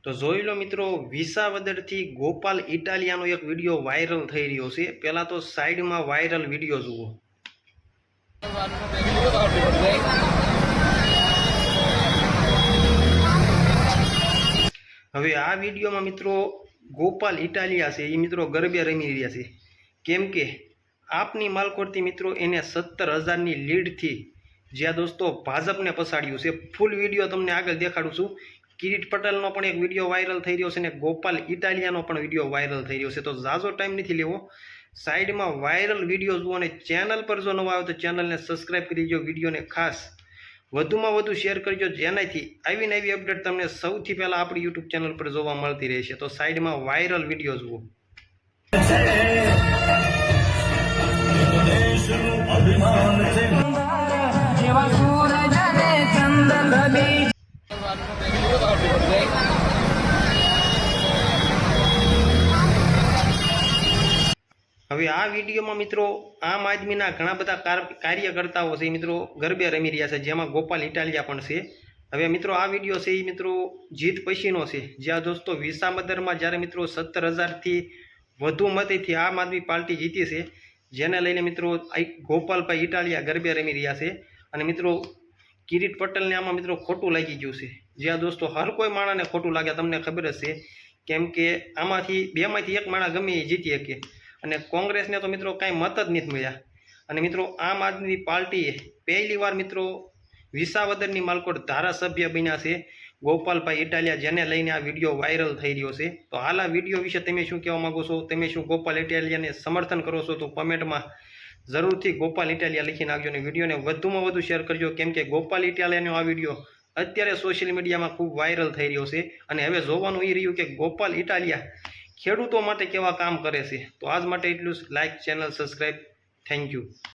તો જોઈ લો મિત્રો, વિસાવદરથી ગોપાલ ઇટાલિયાનો એક વિડીયો વાયરલ થઈ રહ્યો છે। પહેલા તો સાઈડમાં વાયરલ વિડીયો જુઓ। હવે આ વિડીયોમાં મિત્રો ગોપાલ ઇટાલિયા છે એ મિત્રો ગરબે રમી રહ્યા છે, કેમ કે આપની માલકોટથી મિત્રો એને 17,000ની લીડથી જ્યાં દોસ્તો ભાજપને પછાડ્યું છે। ફૂલ વિડીયો તમને આગળ દેખાડું છું। કિરીટ પટેલનો પણ એક વિડીયો વાયરલ થઈ રહ્યો છે અને ગોપાલ ઇટાલિયાનો પણ વિડીયો વાયરલ થઈ રહ્યો છે। તો ઝાઝો ટાઈમ નથી લેવો, સાઈડમાં વાયરલ વિડીયો જુઓ અને ચેનલ પર જો નવા આવે તો ચેનલને સબસ્ક્રાઈબ કરી દેજો, વિડીયોને ખાસ વધુમાં વધુ શેર કરજો, જેનાથી આવી નવી અપડેટ તમને સૌથી પહેલાં આપણી યુટ્યુબ ચેનલ પર જોવા મળતી રહેશે। તો સાઈડમાં વાયરલ વિડીયો જુઓ। હવે આ વિડીયોમાં મિત્રો આમ આદમીના ઘણા બધા કાર્યકર્તાઓ છે મિત્રો ગરબે રમી રહ્યા છે, જેમાં ગોપાલ ઇટાલિયા પણ છે। હવે મિત્રો આ વિડીયો છે એ મિત્રો જીત પછીનો છે, જ્યાં દોસ્તો વિસાવદરમાં જ્યારે મિત્રો 17,000થી વધુ મતથી આમ આદમી પાર્ટી જીતી છે, જેને લઈને મિત્રો ગોપાલભાઈ ઇટાલિયા ગરબે રમી રહ્યા છે। અને મિત્રો કિરીટ પટેલને આમાં મિત્રો ખોટું લાગી ગયું છે, જ્યાં દોસ્તો હર કોઈ માણસને ખોટું લાગે, તમને ખબર જ છે, કેમ કે આમાંથી બેમાંથી એક માણસ ગમે એ જીતી શકે અને કોંગ્રેસને તો મિત્રો કાંઈ મત જ નથી મળ્યા। અને મિત્રો આમ આદમી પાર્ટીએ પહેલી વાર મિત્રો વિસાવદરની માલકોટ ધારાસભ્ય બન્યા છે ગોપાલભાઈ ઇટાલિયા, જેને લઈને આ વિડીયો વાયરલ થઈ રહ્યો છે। તો હાલ આ વિડીયો વિશે તમે શું કહેવા માગો છો? તમે શું ગોપાલ ઇટાલિયાને સમર્થન કરો છો? તો કમેન્ટમાં જરૂરથી ગોપાલ ઇટાલિયા લખી નાખજો અને વિડીયોને વધુમાં વધુ શેર કરજો, કેમ કે ગોપાલ ઇટાલિયાનો આ વિડીયો અત્યારે સોશિયલ મીડિયામાં ખૂબ વાયરલ થઈ રહ્યો છે। અને હવે જોવાનું એ રહ્યું કે ગોપાલ ઇટાલિયા ખેડૂતો માટે કેવા કામ કરે છે। તો આજ માટે એટલું જ, like, channel subscribe, thank you.